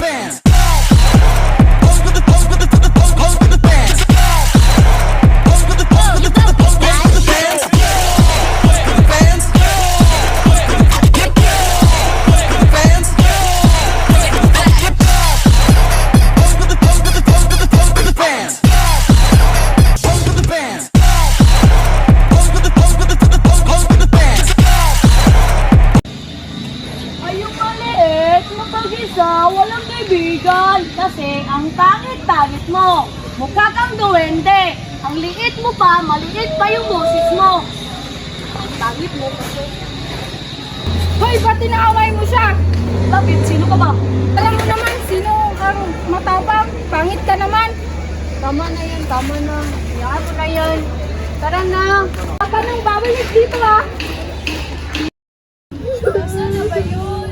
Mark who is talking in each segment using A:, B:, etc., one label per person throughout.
A: fans. Pose with the pose with the pose with the fans. Pose with the pose with the pose with the fans. Pose with the fans. Pose with the fans. Pose with the pose with the pose with the pose with the fans. Pose with the fans. Pose with the pose with the pose with the fans.
B: Ayun maliit, mapag-isa, walang kaibigan. Kasi ang pangit-pangit mo. Mukha kang duwende. Ang liit mo pa, maliit pa yung boses mo. Ang pangit mo kasi. Hoy, ba't tinaaway mo siya? Bakit? Sino ka ba? Alam mo naman, sino ang matapang? Pangit ka naman. Tama na yan, tama na. Hayaan mo na yan. Tara na. Baka nang babalik dito ah. Nasaan na ba yun?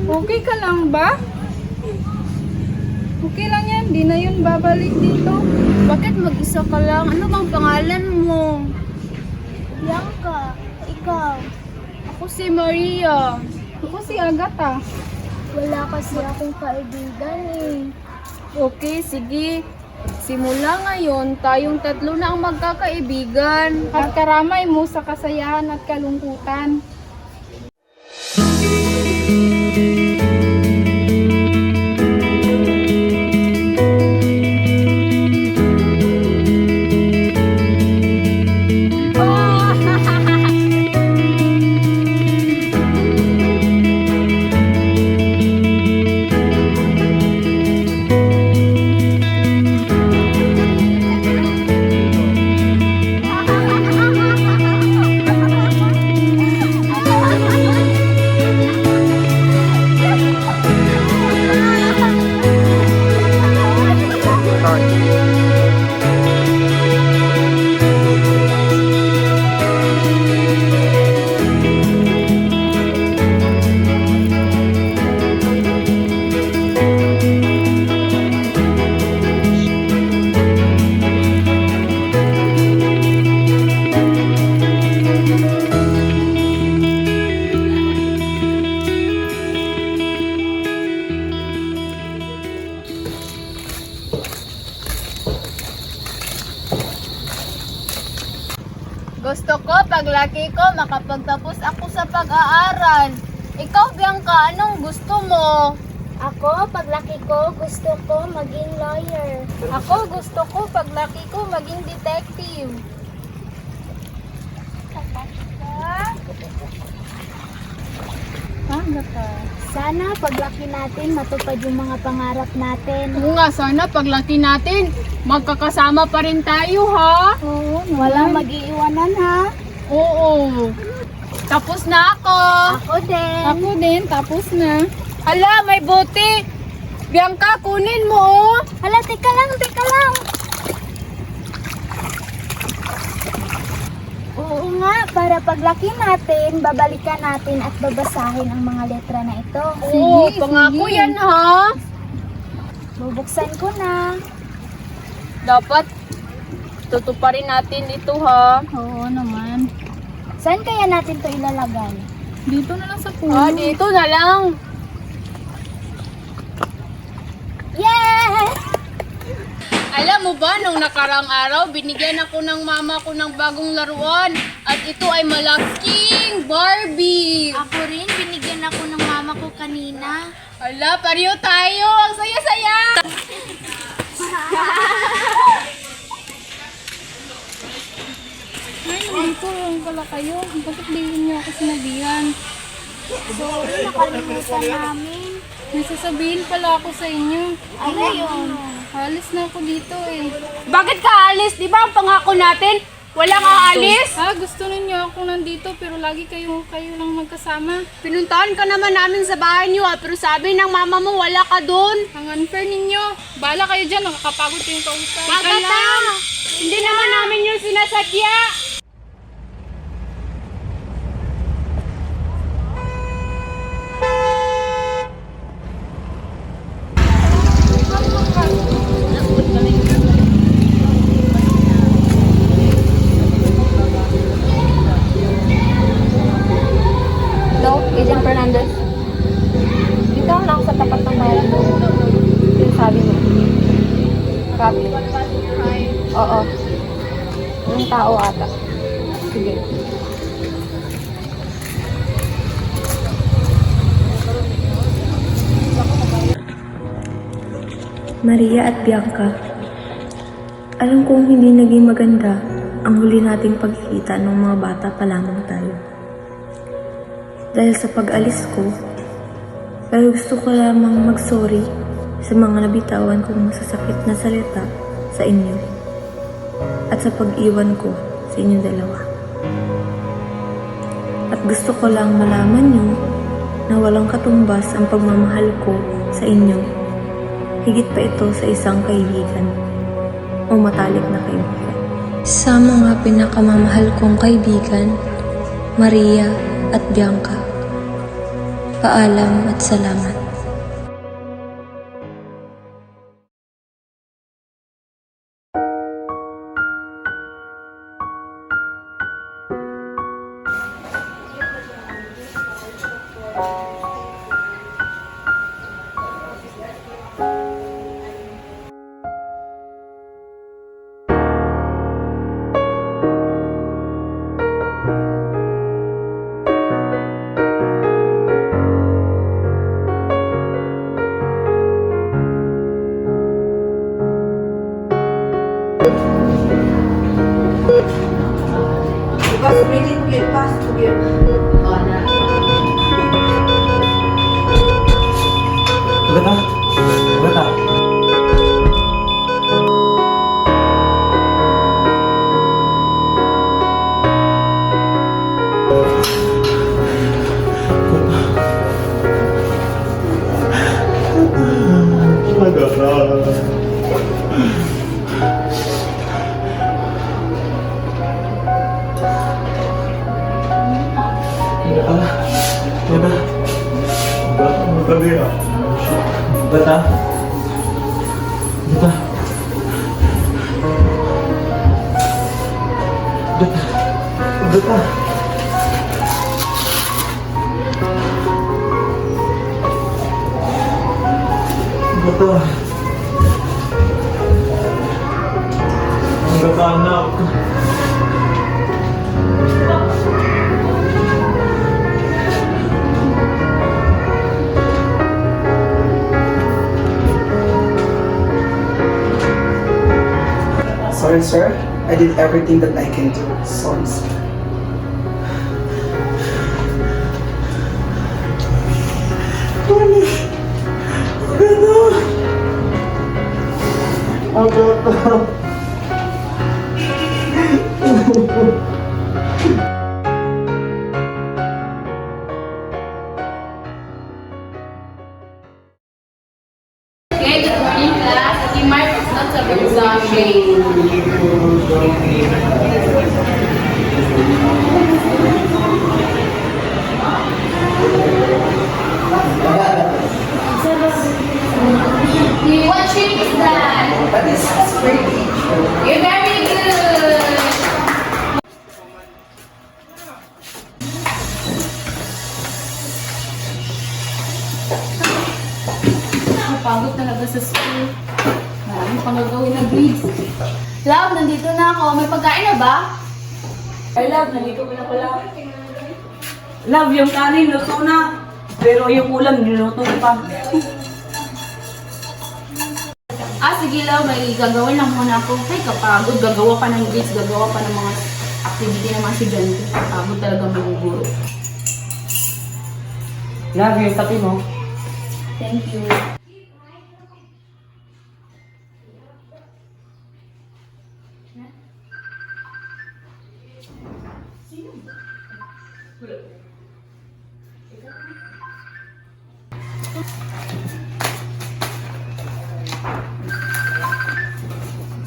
B: Okay ka lang ba? Okay lang yan, di na yun babalik dito. Bakit mag-isa ka lang? Ano bang pangalan mo?
C: Bianca, ikaw.
B: Ako si Maria. Ako si Agatha.
C: Wala kasi akong kaibigan eh.
B: Okay, sige. Simula ngayon, tayong tatlo na ang magkakaibigan. At karamay mo sa kasayahan at kalungkutan. Gusto ko, paglaki ko, makapagtapos ako sa pag-aaral. Ikaw, Bianca, anong gusto mo?
C: Ako, paglaki ko, gusto ko maging lawyer.
B: Ako, gusto ko, paglaki ko, maging detective. Agatha.
C: Sana paglaki natin, matupad yung mga pangarap natin.
B: Oo nga, sana paglaki natin, magkakasama pa rin tayo, ha?
C: Oo, walang mag-iiwanan ha.
B: Oo. Tapos na ako.
C: Ako din.
B: Ako din, tapos na. Hala, may bote. Bianca, kunin mo, oh.
C: Hala, teka lang, teka lang. Oo nga, para paglaki natin, babalikan natin at babasahin ang mga letra na ito.
B: Oo, pangako yan, ha?
C: Bubuksan ko na.
B: Dapat tutuparin natin ito, ha?
C: Oo naman. Saan kaya natin to ilalagay?
B: Dito na lang sa puno. Ah, dito na lang.
C: Yeah!
B: Alam mo ba, nung nakarang araw, binigyan ako ng mama ko ng bagong laruan. At ito ay malaking Barbie.
C: Ako rin, binigyan ako ng mama ko kanina.
B: Ala, pareho tayo. Ang saya-saya. Ay, dito lang pala kayo. Bakit di niyo ako sinabihan?
C: Sorry, nakalimutan namin.
B: May sasabihin pala ako sa inyo.
C: Ano yun?
B: Alis na ako dito eh. Bakit ka alis? Di ba ang pangako natin? Walang aalis? Gusto ninyo ako nandito pero lagi kayo lang magkasama. Pinuntahan ka naman namin sa bahay niyo pero sabi ng mama mo wala ka doon. Ang unfair ninyo. Bala kayo dyan, nakakapagod yung kausap.
C: Agatha!
B: Hindi naman namin yung sinasadya.
D: Agent Fernandez, dito na ako sa tapat ng bahay mo. Yung sabi mo. Copy. Oo. Yung tao ata. Sige.
E: Maria at Bianca, alam kong hindi naging maganda ang huli nating pagkikita ng mga bata pa lamang tayo. Dahil sa pag-alis ko, pero gusto ko lamang mag-sorry sa mga nabitawan kong masasakit na salita sa inyo at sa pag-iwan ko sa inyong dalawa. At gusto ko lang malaman niyo na walang katumbas ang pagmamahal ko sa inyo. Higit pa ito sa isang kaibigan o matalik na kaibigan. Sa mga pinakamamahal kong kaibigan, Maria at Bianca, paalam at salamat.
F: Ugat ah. Ugat ah. Bata. Bata. Bata. Bata. Bata. Ang bata anak.
G: Sorry, sir. I did everything that I can do. Sorry, sir.
B: Okay, good morning class. Si Mark is not sa exam. What shape is that?
G: That is straight.
B: You're very good. Napagod talaga sa school. Maraming pang gagawin na grades. Love, nandito na ako. May pagkain na ba?
H: Ay, love, nandito ko na pala. Love, yung kanin, luto na. Pero yung ulam, niluto ko pa.
B: Sige love, may gagawin lang muna ako. Ay, kapagod. Gagawa pa ng grades, gagawa pa ng mga activity ng mga estudyante. Kapagod talaga maguguro.
H: Love, yung kape mo.
B: Thank you.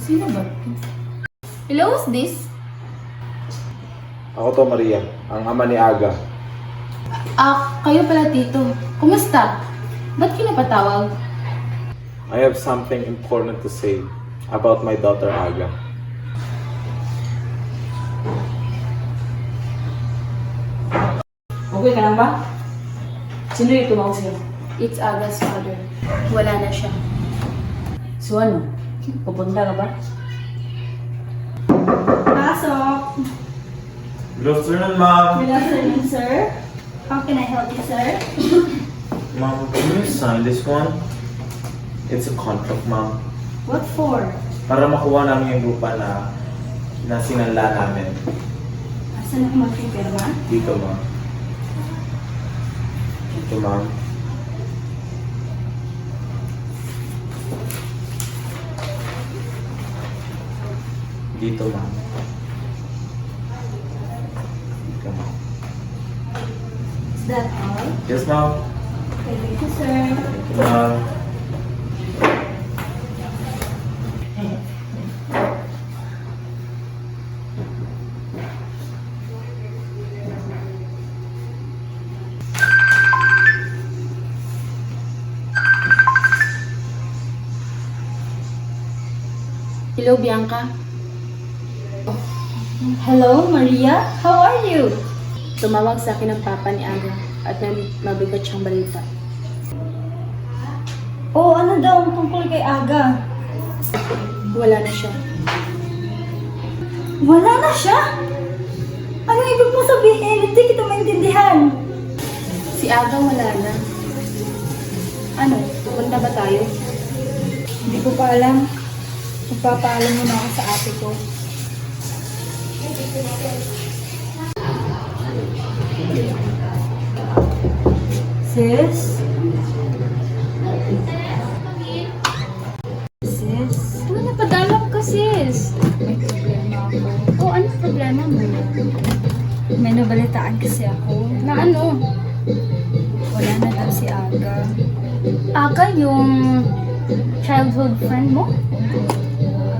B: Sino ba? Hello, who's this?
I: Ako to, Maria, ang ama ni Aga.
B: Kayo pala tito. Kumusta? Ba't kinapatawag?
I: I have something important to say about my daughter Aga.
H: Okay ka lang ba? Sino yung tumawag sa'yo?
D: It's Aga's father. Wala na siya.
H: So ano? Pupunta ka ba?
C: Pasok.
I: Good afternoon, ma'am.
C: Good afternoon, sir. How can I help you, sir?
I: Ma'am, can you sign this one? It's a contract, ma'am.
C: What for?
I: Para makuha namin yung lupa na sinanla namin.
C: Asan ako magpipirma?
I: Dito, ma'am. Dito, ma'am. Dito, ma'am. Dito, ma'am.
C: Is that all?
I: Yes, ma'am.
C: Okay, thank you, sir.
I: Ma'am.
D: Hello, Bianca.
C: Hello, Maria. How are you?
D: Tumawag sa akin ng papa ni Aga at may mabigat siyang balita.
C: Oh, ano daw ang tungkol kay Aga?
D: Wala na siya.
C: Wala na siya? Ano ibig mo sabihin? Hindi kita maintindihan.
D: Si Aga wala na. Ano, pupunta ba tayo?
C: Hindi ko pa alam. Magpapaalam muna ako sa ate ko. Sis? Sis?
D: Ano napadalap ka, sis?
C: May problema ako.
D: Oh, ano problema mo?
C: May nabalitaan kasi ako.
D: Na ano?
C: Wala na daw si Aga.
D: Aga yung childhood friend mo?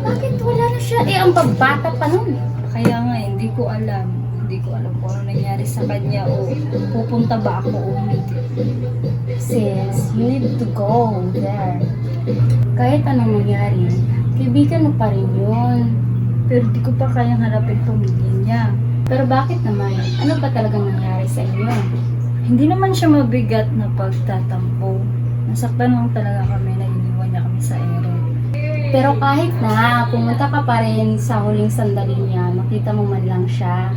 D: Bakit wala na siya? Eh, ang babata pa nun.
C: Kaya nga, hindi ko alam. Hindi ko alam kung ano nangyari sa kanya o pupunta ba ako o hindi.
D: Sis, you need to go there. Kahit anong mangyari, kaibigan mo pa rin yun.
C: Pero di ko pa kayang harapin pamilya niya.
D: Pero bakit naman? Ano ba talagang nangyari sa inyo?
C: Hindi naman siya mabigat na pagtatampo. Nasaktan lang talaga kami na iniwan niya kami sa ere.
D: Pero kahit na, pumunta ka pa rin sa huling sandali niya, makita mo man lang siya.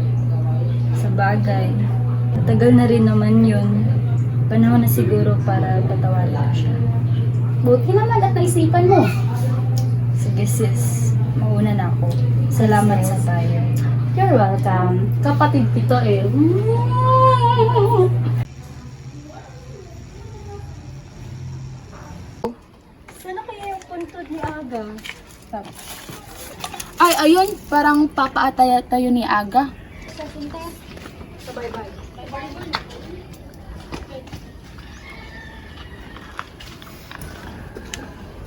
C: Sa bagay, matagal na rin naman yun. Panahon na siguro para patawarin ko siya.
D: Buti naman at naisipan mo.
C: Sige sis, mauna na ako. Salamat sa tayo.
D: You're welcome. Kapatid ito eh.
C: Sana kaya yung puntod ni Aga?
D: Ay, ayun. Parang papaataya tayo ni Aga.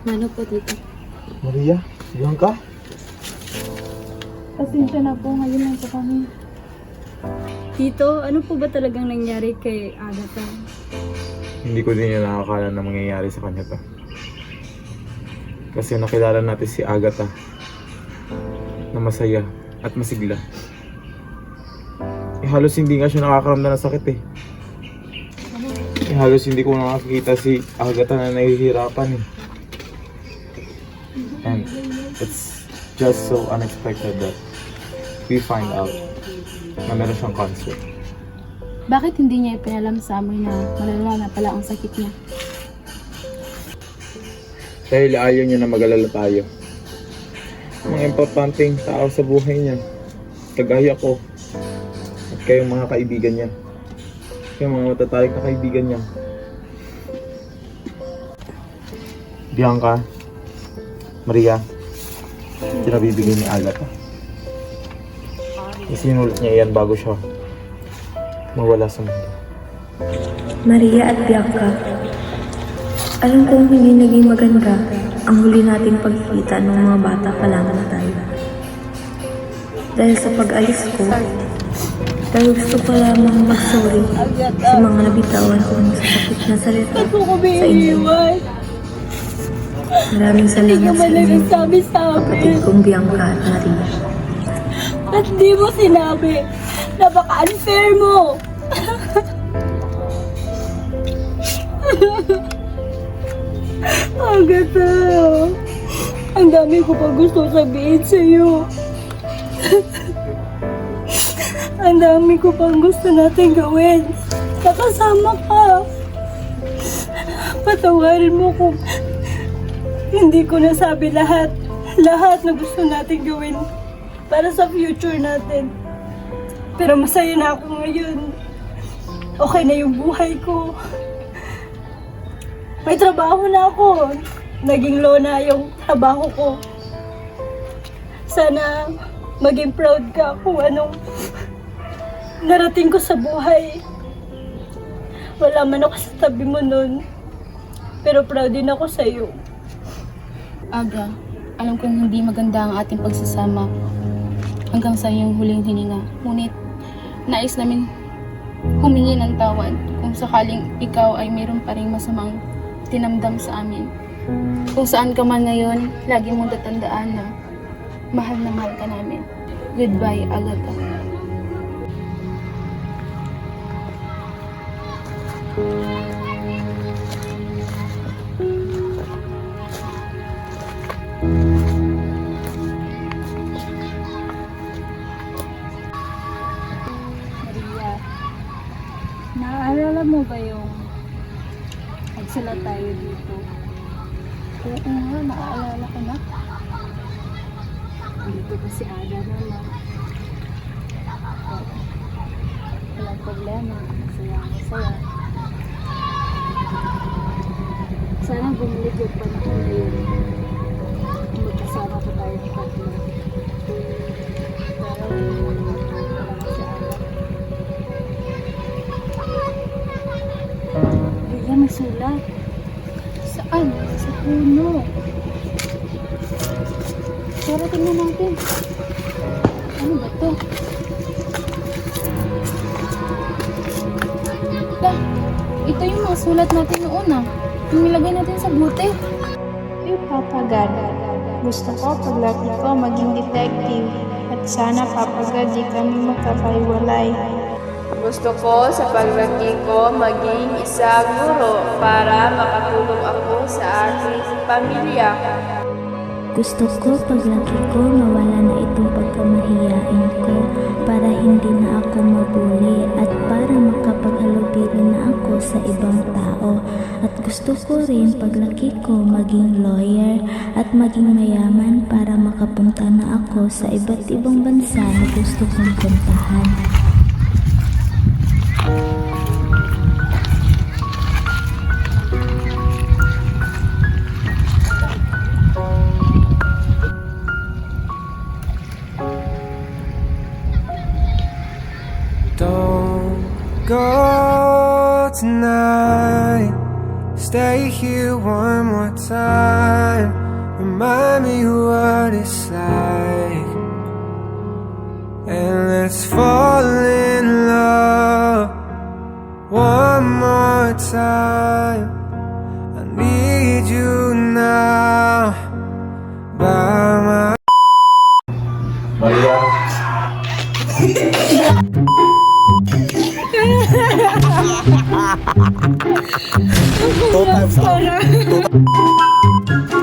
D: Mano po dito?
F: Maria? Bianca?
C: Pasensya na po, ngayon lang po kami. Tito, ano po ba talagang nangyari kay Agatha?
I: Hindi ko din yung nakakala na mangyayari sa kanya to. Kasi nakilala natin si Agatha na masaya at masigla. Eh, halos hindi nga siya nakakaramdam ng sakit eh. Halos hindi ko nakakita si Agatha na nahihirapan eh. And it's just so unexpected that we find out na meron siyang cancer.
D: Bakit hindi niya ipinalam sa amin na malala na pala ang sakit niya?
I: Dahil ayaw niya na mag-alala tayo. Mga importanteng tao sa buhay niya. Kagaya ko. At kayong mga kaibigan niya. Kayong mga matatayag na kaibigan niya. Bianca, Maria, pinabibigay ni Agatha. Isinulat niya yan bago siya mawala sa mundo.
E: Maria at Bianca, alam kong hindi naging maganda ang huli nating pagkikita ng mga bata pa lamang tayo. Dahil sa pag-alis ko, dahil gusto ko lamang mag-sorry sa mga nabitawan ko ng sakit na salita sa inyo. Maraming salamat sa inyo, kapatid kong Bianca at Maria.
C: At di mo sinabi na baka unfair mo. dami ko pa gusto sabihin sa'yo. Ang dami ko pang gusto natin gawin. Nakasama ka. Patawarin mo kung hindi ko nasabi lahat na gusto natin gawin para sa future natin. Pero masaya na ako ngayon. Okay na yung buhay ko. May trabaho na ako. Naging low na yung trabaho ko. Sana maging proud ka kung anong narating ko sa buhay. Wala man ako sa tabi mo nun. Pero proud din ako sa'yo.
D: Aga, alam kong hindi maganda ang ating pagsasama hanggang sa iyong huling hininga. Ngunit, nais namin humingi ng tawad kung sakaling ikaw ay mayroon pa ring masamang tinamdam sa amin. Kung saan ka man ngayon, lagi mong tatandaan na mahal ka namin. Goodbye, Agatha.
C: Maria, naaalala mo ba yung nagsala tayo dito?
D: Oo nga, naaalala ko na.
C: Dito pa si Ada naman. Walang problema. Masaya. Sana bumalik yung panahon na yun. Magkasama ko tayo ng tatlo. Pero walang si Ada. Bigla may sulat.
D: Saan?
C: Sa puno.
D: Tara, tingnan natin. Ano ba to? Ito yung mga sulat natin noon ah. Yung nilagay natin sa bote.
J: Papa God, gusto ko paglaki ko maging detective at sana Papa God di kami magkakaiwalay.
K: Gusto ko sa paglaki ko maging isang guro para makatulong ako sa aking pamilya.
E: Gusto ko paglaki ko mawala na itong pagkamahiyain ko para hindi na ako mabuli at para makapaghalubilo na ako sa ibang tao. At gusto ko rin paglaki ko maging lawyer at maging mayaman para makapunta na ako sa iba't ibang bansa na gusto kong puntahan.
L: Don't go tonight. Stay here one more time. Remind me what it's like. And let's fall in love one more time. I need you now by my
I: Maria.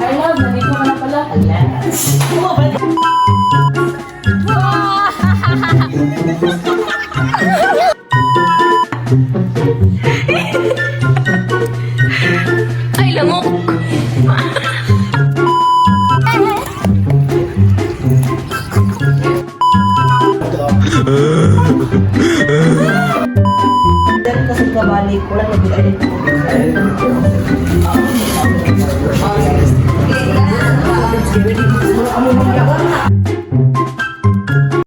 H: I love, nandito ka na pala.
B: Ay, lamok!
H: Kasi kabalik, wala na bilay dito.